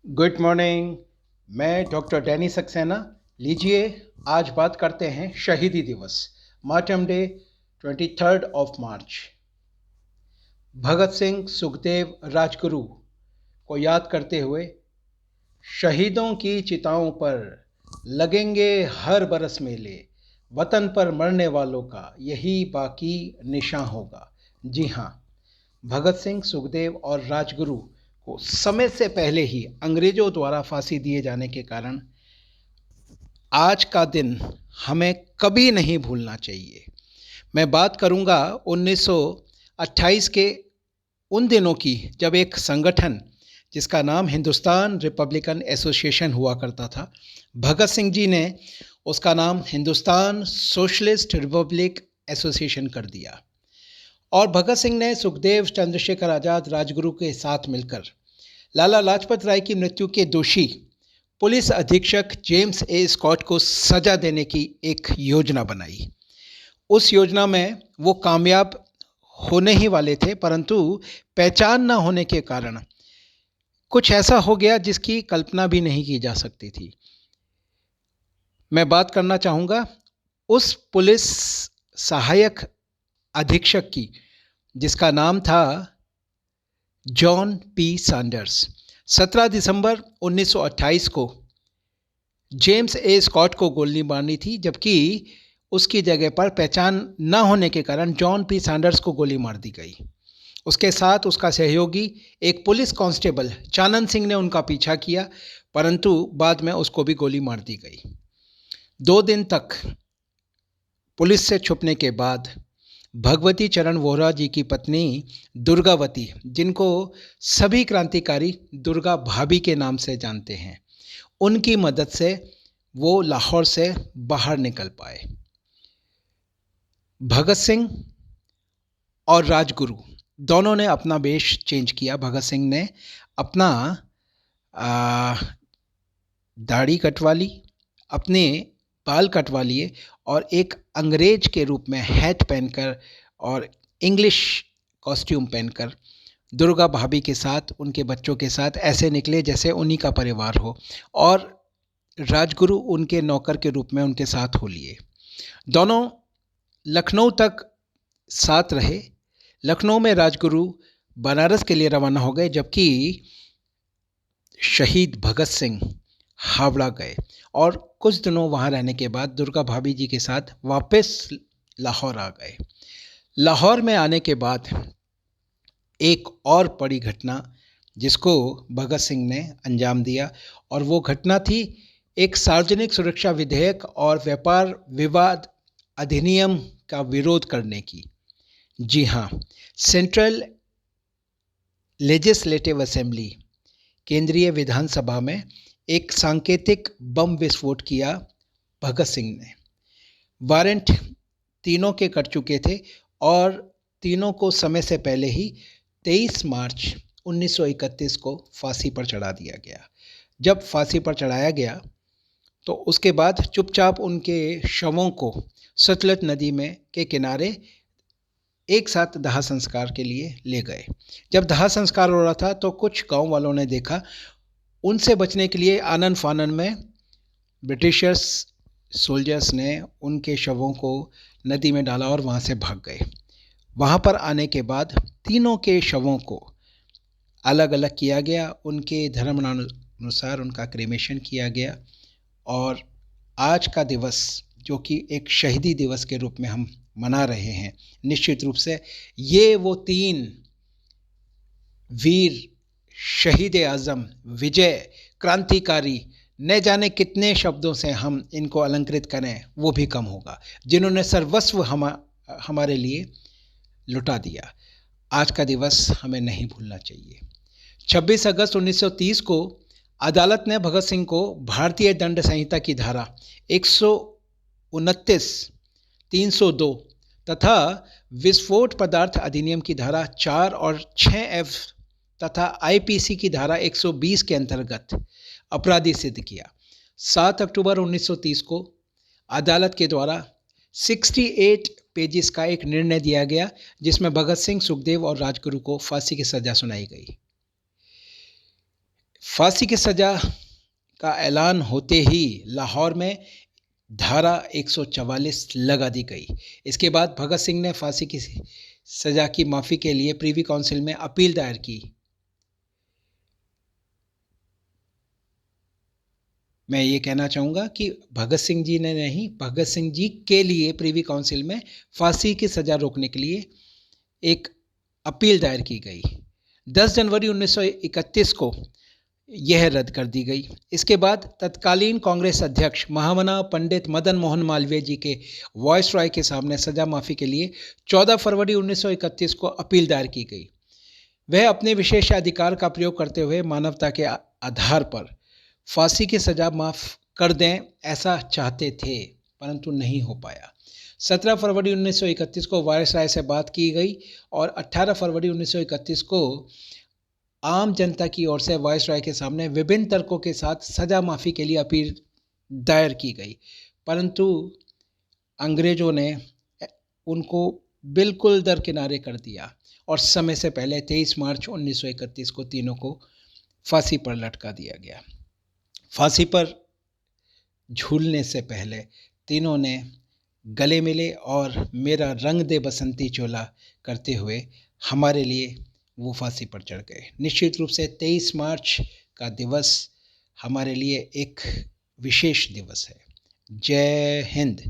Good morning. मैं doctor Danny Saxena. लीजिए, आज बात करते हैं शहीदी दिवस, मार्टम डे, 23 मार्च। भगत सिंह, सुखदेव, राजगुरु को याद करते हुए शहीदों की चिताओं पर लगेंगे हर बरस मेले, वतन पर मरने वालों का यही बाकी निशान होगा। जी हाँ, भगत सिंह, सुखदेव और राजगुरु को समय से पहले ही अंग्रेजों द्वारा फांसी दिए जाने के कारण आज का दिन हमें कभी नहीं भूलना चाहिए। मैं बात करूंगा 1928 के उन दिनों की, जब एक संगठन जिसका नाम हिंदुस्तान रिपब्लिकन एसोसिएशन हुआ करता था, भगत सिंह जी ने उसका नाम हिंदुस्तान सोशलिस्ट रिपब्लिक एसोसिएशन कर दिया। और भगत सिंह ने सुखदेव, चंद्रशेखर आज़ाद, राजगुरु के साथ मिलकर लाला लाजपत राय की मृत्यु के दोषी पुलिस अधीक्षक जेम्स ए स्कॉट को सजा देने की एक योजना बनाई। उस योजना में वो कामयाब होने ही वाले थे, परंतु पहचान न होने के कारण कुछ ऐसा हो गया जिसकी कल्पना भी नहीं की जा सकती थी। मैं बात करना चाहूँगा उस पुलिस सहायक अधीक्षक की, जिसका नाम था जॉन पी सैंडर्स। 17 दिसंबर 1928 को जेम्स ए स्कॉट को गोली मारनी थी, जबकि उसकी जगह पर पहचान न होने के कारण जॉन पी सैंडर्स को गोली मार दी गई। उसके साथ उसका सहयोगी एक पुलिस कांस्टेबल चानन सिंह ने उनका पीछा किया, परंतु बाद में उसको भी गोली मार दी गई। 2 दिन तक पुलिस से छुपने के बाद भगवती चरण वोहरा जी की पत्नी दुर्गावती, जिनको सभी क्रांतिकारी दुर्गा भाभी के नाम से जानते हैं, उनकी मदद से वो लाहौर से बाहर निकल पाए। भगत सिंह और राजगुरु दोनों ने अपना वेश चेंज किया। भगत सिंह ने अपना दाढ़ी कटवा ली, अपने बाल कटवा लिए और एक अंग्रेज के रूप में हैट पहनकर और इंग्लिश कॉस्ट्यूम पहनकर दुर्गा भाभी के साथ, उनके बच्चों के साथ ऐसे निकले जैसे उन्हीं का परिवार हो, और राजगुरु उनके नौकर के रूप में उनके साथ हो लिए। दोनों लखनऊ तक साथ रहे। लखनऊ में राजगुरु बनारस के लिए रवाना हो गए, जबकि शहीद भगत सिंह हावड़ा गए और कुछ दिनों वहाँ रहने के बाद दुर्गा भाभी जी के साथ वापस लाहौर आ गए। लाहौर में आने के बाद एक और बड़ी घटना जिसको भगत सिंह ने अंजाम दिया, और वो घटना थी एक सार्वजनिक सुरक्षा विधेयक और व्यापार विवाद अधिनियम का विरोध करने की। जी हाँ, सेंट्रल लेजिस्लेटिव असेंबली, केंद्रीय विधानसभा में एक सांकेतिक बम विस्फोट किया भगत सिंह ने। वारंट तीनों के कट चुके थे और तीनों को समय से पहले ही 23 मार्च 1931 को फांसी पर चढ़ा दिया गया। जब फांसी पर चढ़ाया गया तो उसके बाद चुपचाप उनके शवों को सतलज नदी में के किनारे एक साथ दाह संस्कार के लिए ले गए। जब दाह संस्कार हो रहा था तो कुछ गांव वालों ने देखा। उनसे बचने के लिए आनन फानन में ब्रिटिशर्स सोल्जर्स ने उनके शवों को नदी में डाला और वहाँ से भाग गए। वहाँ पर आने के बाद तीनों के शवों को अलग अलग किया गया, उनके धर्मानुसार उनका क्रेमेशन किया गया, और आज का दिवस जो कि एक शहीदी दिवस के रूप में हम मना रहे हैं, निश्चित रूप से ये वो 3 वीर शहीद आज़म, विजय, क्रांतिकारी, न जाने कितने शब्दों से हम इनको अलंकृत करें वो भी कम होगा, जिन्होंने सर्वस्व हमारे लिए लुटा दिया। आज का दिवस हमें नहीं भूलना चाहिए। 26 अगस्त 1930 को अदालत ने भगत सिंह को भारतीय दंड संहिता की धारा 129, 302 तथा विस्फोट पदार्थ अधिनियम की धारा 4 और 6F तथा आईपीसी की धारा 120 के अंतर्गत अपराधी सिद्ध किया। 7 अक्टूबर 1930 को अदालत के द्वारा 68 पेजेस का एक निर्णय दिया गया, जिसमें भगत सिंह, सुखदेव और राजगुरु को फांसी की सजा सुनाई गई। फांसी की सज़ा का ऐलान होते ही लाहौर में धारा 144 लगा दी गई। इसके बाद भगत सिंह ने फांसी की सज़ा की माफ़ी के लिए प्रीवी काउंसिल में अपील दायर की। मैं ये कहना चाहूँगा कि भगत सिंह जी ने नहीं, भगत सिंह जी के लिए प्रीवी काउंसिल में फांसी की सज़ा रोकने के लिए एक अपील दायर की गई। 10 जनवरी 1931 को यह रद्द कर दी गई। इसके बाद तत्कालीन कांग्रेस अध्यक्ष महामना पंडित मदन मोहन मालवीय जी के वॉइस रॉय के सामने सजा माफ़ी के लिए 14 फरवरी 1931 को अपील दायर की गई। वह अपने विशेषाधिकार का प्रयोग करते हुए मानवता के आधार पर फांसी की सज़ा माफ़ कर दें ऐसा चाहते थे, परंतु नहीं हो पाया। 17 फरवरी 1931 को वॉइस रॉय से बात की गई और 18 फरवरी 1931 को आम जनता की ओर से वॉइस रॉय के सामने विभिन्न तर्कों के साथ सजा माफ़ी के लिए अपील दायर की गई, परंतु अंग्रेजों ने उनको बिल्कुल दरकिनारे कर दिया और समय से पहले 23 मार्च 1931 को तीनों को फांसी पर लटका दिया गया। फांसी पर झूलने से पहले तीनों ने गले मिले और मेरा रंग दे बसंती चोला करते हुए हमारे लिए वो फांसी पर चढ़ गए। निश्चित रूप से 23 मार्च का दिवस हमारे लिए एक विशेष दिवस है। जय हिंद।